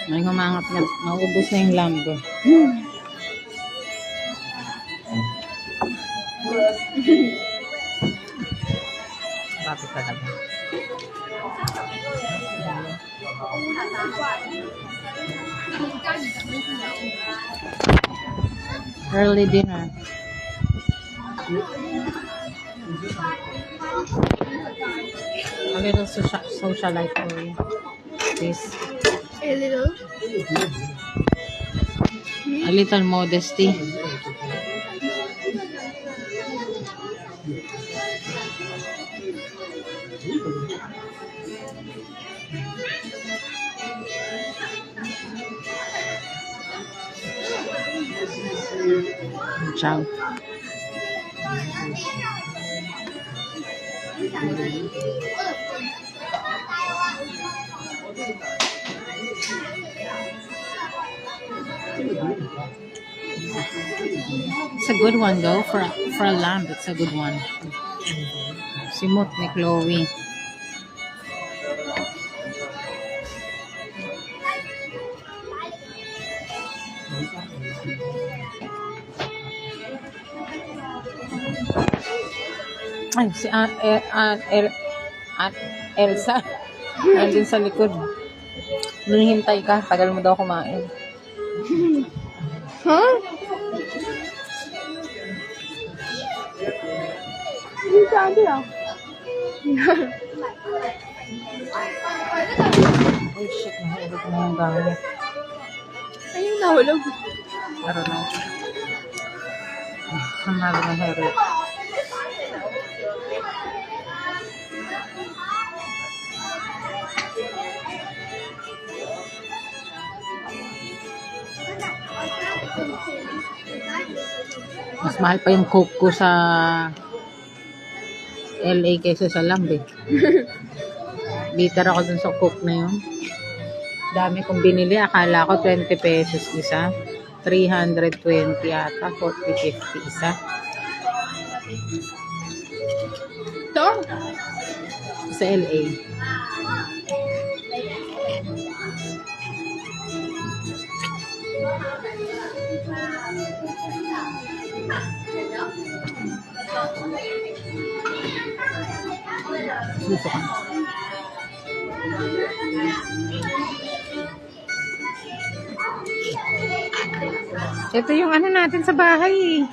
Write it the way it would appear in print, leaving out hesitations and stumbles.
May humangat na. Maubos na yung lambo. Bakit talaga? Early dinner. A little socialite for you. Please. A little. A little modesty. Ciao. It's a good one though for a lamb. It's a good one. Simot ni Chloe. Ay, si Elsa. Nandun sa likod. Nung hintay ka, tagal mo daw kumain. Huh? Hindi sabi ah. Oh shit, nahulog na yung gamit. Ayun nahulog. Pero na. Ang nalo ng hero. Mas mahal pa yung coke ko sa LA kaysa sa lamb eh. Bitter ako dun sa coke na yun. Dami kong binili. Akala ko 20 pesos isa. 320 yata. 40-50 isa. Ito? Sa LA. Suso ka. Ito yung ano natin sa bahay eh.